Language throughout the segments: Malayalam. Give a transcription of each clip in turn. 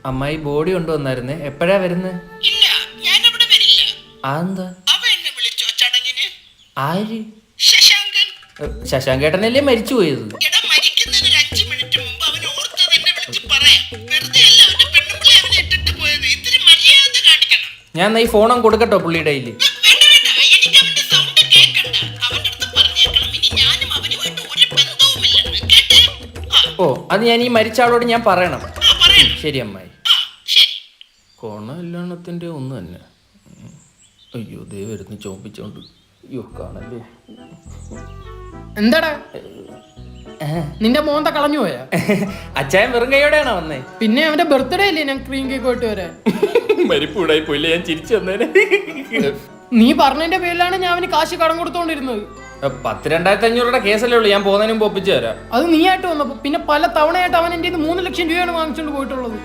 അമ്മായി ബോഡി കൊണ്ടുവന്നായിരുന്നേ, എപ്പോഴാ വരുന്നത്? ഇല്ല, ഞാൻ അവിടെ വരില്ല. അതെന്താ? അവ എന്നെ വിളിച്ചോ ചടങ്ങിന്? ആര്? ശശാങ്കൻ. ശശാങ്കേട്ടനല്ലേ മരിച്ചു പോയത്? എടാ, മരിക്കുന്നതിന് ഒരു 5 മിനിറ്റ് മുമ്പ് അവൻ ഓർത്തത് എന്നെ വിളിച്ച് പറയാം. വെറുതെ അല്ല അവന്റെ പെണ്ണുമ്പിളെ അവനെ ഇട്ടിട്ട് പോയത്. ഇത്തിരി മര്യാദ കാണിക്കണം. ഞാൻ ഈ ഫോണും കൊടുക്കട്ടോ പുള്ളിയുടെ കയ്യില്? വേണ്ട വേണ്ട, എനിക്ക് അവന്റെ സൗണ്ട് കേൾക്കണ്ട. അവന്റെ അടുത്ത് പറഞ്ഞേക്കണം ഇനി ഞാനും അവനുമായിട്ട് ഒരു ബന്ധവുമില്ലെന്ന്. കേട്ട്? ഓ, അത് ഞാൻ ഈ മരിച്ച ആളോട് ഞാൻ പറയണം. പറയണം. ശരി അമ്മായി. ശരി. കോണ കല്യാണത്തിന്റെ ഒന്ന് തന്നെ. അയ്യോ, ദേ വരുന്നു ചോപ്പിച്ചോണ്ട്. അയ്യോ, കാണല്ലേ. എന്താടാ നിന്റെ മോന്ത കളഞ്ഞു പോയാ? അച്ചായൻ വെറും കൈയോടെയാണോ വന്നേ? പിന്നെ അവന്റെ ബർത്ത്ഡേ അല്ലേ ഞാൻ ക്രീം കേക്ക് പോയിട്ട് വരാൻ. മരിപ്പൂടായി പോയില്ല, ഞാൻ ചിരിച്ചു വന്നേനെ. നീ പറഞ്ഞതിന്റെ പേരിലാണ് ഞാൻ അവന് കാശ് കടം കൊടുത്തോണ്ടിരുന്നത്. 10,2,500 കേസല്ലേ ഉള്ളൂ, ഞാൻ പോകുന്നതിന് മുമ്പ് ഒപ്പിച്ചു തരാം. അത് നീ ആയിട്ട് വന്നപ്പോ പിന്നെ പല തവണയായിട്ട് അവൻ എന്റെ 3 ലക്ഷം രൂപയാണ് വാങ്ങിച്ചോണ്ട് പോയിട്ടുള്ളത്.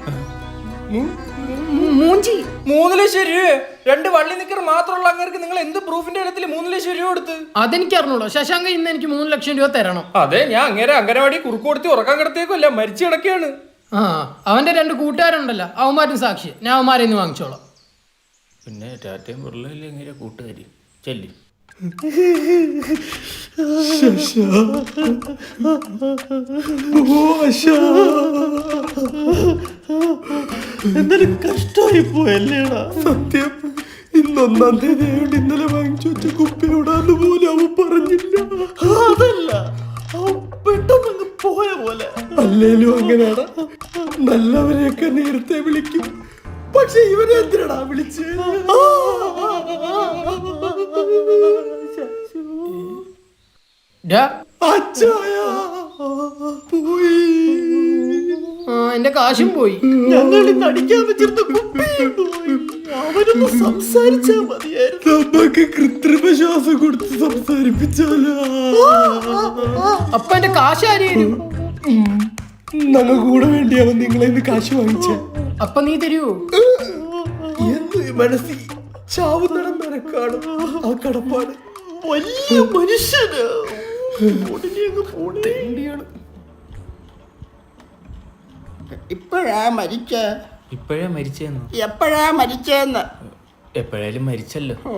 മൂഞ്ചി 3 ലക്ഷം രൂപ? 2 വള്ളി നിക്കർ മാത്രമുള്ള അങ്ങേർക്ക് നിങ്ങൾ എന്ത് പ്രൂഫിന്റെ ഇടത്തിൽ 3 ലക്ഷം രൂപ കൊടുത്ത്? അതെനിക്ക് അറിഞ്ഞൂടാ. ശശാങ്ക ഇന്ന് എനിക്ക് 3 ലക്ഷം രൂപ തരണം. അതെ, ഞാൻ അങ്ങേരെ അംഗനവാടി കുറുക്ക് കൊടുത്തി ഉറക്കാൻ കിടത്തേക്കല്ല, മരിച്ചു കിടക്കുകയാണ്. ആ, അവന്റെ 2 കൂട്ടുകാരുണ്ടല്ലോ, അവന്മാരും സാക്ഷി. ഞാൻ അവന്മാരെ ഇന്ന് വാങ്ങിച്ചോളാം. പിന്നെ ടാറ്റയും പിള്ളേല്ലേ എങ്ങനെ കൂട്ടുകാരി ചെല്ലി. എന്നാലും കഷ്ടമായി പോയല്ലേടാ. സത്യം, ഇന്നൊന്നാം തീയതി ആയോണ്ട് ഇന്നലെ വാങ്ങിച്ചു വെച്ച കുപ്പിയോടാന്ന് പോലും അവൻ പറഞ്ഞില്ല. അതല്ല, അവൻ പെട്ടെന്ന് പോയ പോലെ. അല്ലേലും അങ്ങനെയാടാ, നല്ലവരെയൊക്കെ നേരത്തെ വിളിക്കും. പക്ഷെ ഇവനെ എന്തിനാടാ വിളിച്ച്? പോയി, എന്റെ കാശും പോയി. ഞങ്ങൾ ഇന്ന് അടിക്കാൻ വെച്ചിരുന്ന കുപ്പിയും പോയി. അവരൊന്ന് സംസാരിച്ചാ മതിയായിരുന്നു. നമുക്ക് കൃത്രിമ ശ്വാസം കൊടുത്ത് സംസാരിപ്പിച്ചാലോ? അപ്പൊ എന്റെ കാശ് ആരെയും ഞങ്ങൾ കൂടെ വേണ്ടി അവൻ നിങ്ങളെ ഇന്ന് കാശ് വാങ്ങിച്ച. അപ്പൊ നീ തരുവോ? എന്ത് മനസ്സിൽ ചാവുന്നിടം വരെ കാണും ആ കടപ്പാട്. വലിയ മനുഷ്യന് ഇപ്പോഴാ മരിച്ച? ഇപ്പോഴേ മരിച്ചെന്നു? എപ്പോഴാ മരിച്ചെന്ന്? എപ്പോഴായാലും മരിച്ചല്ലോ. ഓ,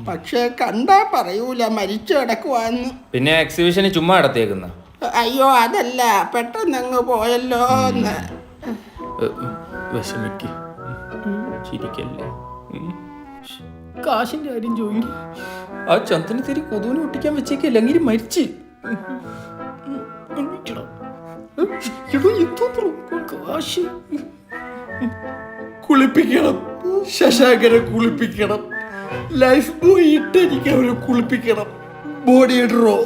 പക്ഷെ കണ്ടാ പറയൂല മരിച്ചു കിടക്കുവാന്ന്. പിന്നെ എക്സിബിഷന് ചുമ്മാ നടത്തിയേക്കുന്ന? അയ്യോ, അതല്ല, പെട്ടെന്ന് അങ്ങ് പോയല്ലോ എന്ന്. വിഷമിക്ക്, ചിരിക്കല്ലേ. കാശിന്റെ കാര്യം ചോദിക്കും. ആ ചന്ദന തിരി കൊതുവിനെ ഒട്ടിക്കാൻ വെച്ചേക്കല്ല, അങ്ങനെ മരിച്ച്. കാശ് കുളിപ്പിക്കണം, ശശാങ്കരെ കുളിപ്പിക്കണം, ലൈഫ് ബോയ് ഇട്ടെനിക്ക് അവരെ കുളിപ്പിക്കണം. ബോഡി ഇടറോ?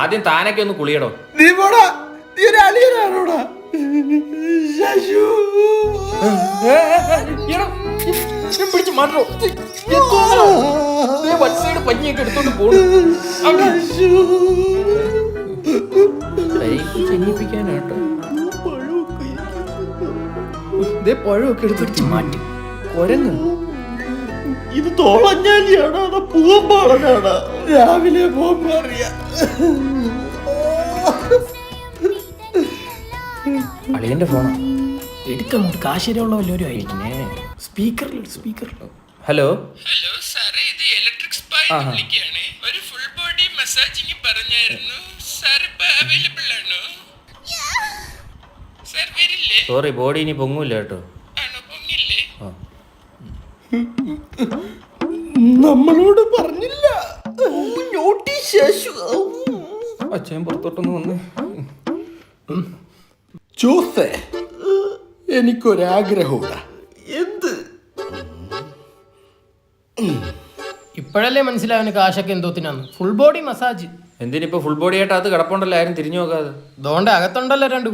ആദ്യം താനൊക്കെ ഒന്ന് കുളിയടോ. നീ പോടാ, നീ ഒരു അളിയനാണോടാ? ശശു പിടിച്ച് മാറ്റോ, പഞ്ഞിയൊക്കെ എടുത്തോണ്ട് പോണു. ചെന്നിപ്പിക്കാനാട്ടോ പഴമൊക്കെ എടുത്തിട്ട് മാറ്റി. കൊരങ്ങ് ഇത് തോളഞ്ഞാലിയാണോ അതോ പൂവമ്പാളനാണോ? രാവിലെ പോകുമ്പോ അറിയാം. അളിയന്റെ ഫോണാ. എടുക്കാം, കാശരിയുള്ള വല്ലവരും ആയിരിക്കുന്നേ. സ്പീക്കറിൽ. ഹലോ ഹലോ സാറേ, ഇത് ഇലക്ട്രിക് സ്പാ വിളിക്കുകയാണ്. ഒരു ഫുൾ ബോഡി മസാജിങ് പറഞ്ഞായിരുന്നു. സാർ ഇപ്പൊ അവൈലബിൾ ആണോ? സാർ വരില്ലേ? സോറി, ബോഡി ഇനി പൊങ്ങൂല കേട്ടോ. ആണോ? പൊങ്ങില്ലേ? നമ്മളോട് പറഞ്ഞില്ല. നോട്ടീസ് ശശു. അച്ഛൻ പുറത്തോട്ടൊന്ന് വന്ന്. ജോസേ, എനിക്കൊരാഗ്രഹമുണ്ട്. എന്ത്? ഇപ്പോഴല്ലേ മനസ്സിലാവുന്ന കാശൊക്കെ എന്തോത്തിനാന്ന്. Full body massage. എന്തിനിപ്പോ ഫുൾ ബോഡി ആയിട്ട് അത് കിടപ്പുണ്ടല്ലോ, ആരും തിരിഞ്ഞു നോക്കാതെ. അതുകൊണ്ട് അകത്തുണ്ടല്ലോ 2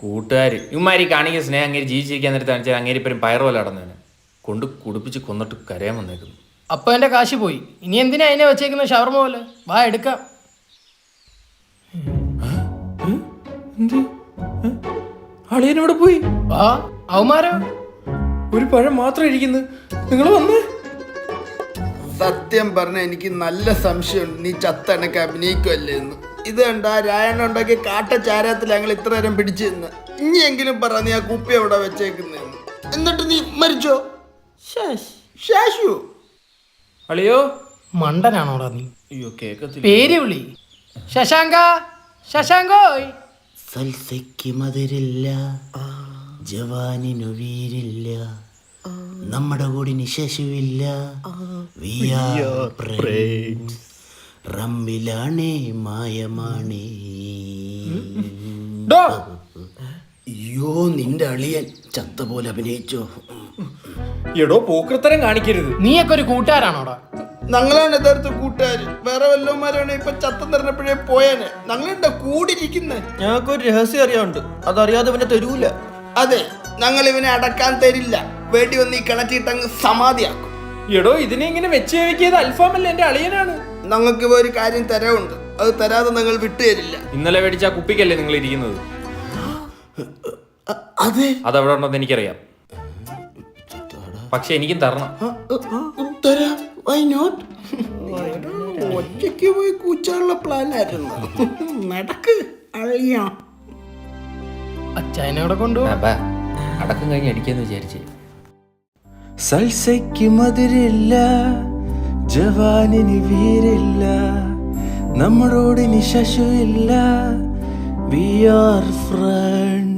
കൂട്ടുകാര്. ഇവന്മാരി കാണിക്കുന്ന സ്നേഹം അങ്ങേര് ജീവിച്ചിരിക്കാൻ നേരത്തെ കാണിച്ചാൽ അങ്ങേരി ഇപ്പം പയറ് പോലെ നടന്നേനെ. കൊണ്ട് കുടിപ്പിച്ച് കൊന്നിട്ട് കരയാൻ വന്നേക്കുന്നു. അപ്പൊ എന്റെ കാശ് പോയി. ഇനി എന്തിനാ അതിനെ വെച്ചേക്കുന്ന ഷവർമ പോലെ? വാ, എടുക്കാം. അളിയനോട് പോയി. വാ, അവന്മാരോ? ഒരു പഴം മാത്രം ഇരിക്കുന്നു. നിങ്ങൾ വന്നേ. സത്യം പറഞ്ഞ എനിക്ക് നല്ല സംശയമുണ്ട് നീ ചത്തണക്ക് അഭിനയിക്കുമല്ലേ എന്ന്. ഇത് കണ്ട രായണ്ണ ഉണ്ടാക്കിയ കാട്ട ചാരത്തിൽ ഞങ്ങൾ ഇത്ര നേരം പിടിച്ചു നിന്ന്. ഇനിയെങ്കിലും പറ നീ ആ കുപ്പി എവിടെ വെച്ചേക്കുന്നതെന്ന്. എന്നിട്ട് നീ മരിച്ചോ? ശാശു അളിയോ മണ്ടനാണോടാ നീ? അയ്യോ കേക്കത്തില്ല. പേര് വിളി. ശശാങ്ക, ശശാങ്കോയ്. സൽസയ്ക്ക് മധുരില്ല, ജവാനിനു വീരില്ല, നമ്മുടെ കൂടിന് ശശുവില്ല. റമ്മിലാണേ മായമാണേ. ഡോ, അയ്യോ നിന്റെ അളിയൻ ചത്ത പോലെ അഭിനയിച്ചോ. എടോ പോക്കൃത്തരം കാണിക്കരുത്. നീയൊക്കെ ഒരു കൂട്ടുകാരാണോടാ? ഞങ്ങളാണ് യഥാർത്ഥ കൂട്ടുകാര്. വേറെ വല്ലവന്മാരാണ് ഇപ്പൊ ചത്തം തെരഞ്ഞപ്പോഴേ പോയാന്. ഞങ്ങളുടെ കൂടിരിക്കുന്നേ. ഞങ്ങൾക്കൊരു രഹസ്യം അറിയാറുണ്ട്, അതറിയാതെ ഇവനെ തരൂല. അതെ, ഞങ്ങൾ ഇവനെ അടക്കാൻ തരില്ല. വേണ്ടി വന്ന് ഈ കിണറ്റിട്ടങ്ങ് സമാധിയാക്കും. എടോ ഇതിനെ ഇങ്ങനെ വെച്ച് കഴിക്കിയത് അൽഫാമല്ല, എന്റെ അളിയനാണ്. ഞങ്ങൾക്ക് ഒരു കാര്യം തരവുണ്ട്, അത് തരാതെ ഞങ്ങൾ വിട്ടുതരില്ല. ഇന്നലെ മേടിച്ച ആ കുപ്പിക്കല്ലേ നിങ്ങൾ ഇരിക്കുന്നത്? അതെ, അതവിടെ ഉണ്ടെന്ന് എനിക്കറിയാം, പക്ഷെ എനിക്കും തരണം. തരാം. Why not? ഒറ്റയ്ക്ക് പോയി കൂച്ചാനുള്ള പ്ലാൻ ആയിരുന്നു. നടക്ക് അളിയ. അച്ചായനോടെ കൊണ്ടുപോകാം. അടക്കം കഴിഞ്ഞ് അടിക്കാന്ന് വിചാരിച്ചേ. സൽസയ്ക്ക് മധുരില്ല, ജവാനിന് വീരില്ല, നമ്മളോടിന് ശശുവില്ല. We are friends.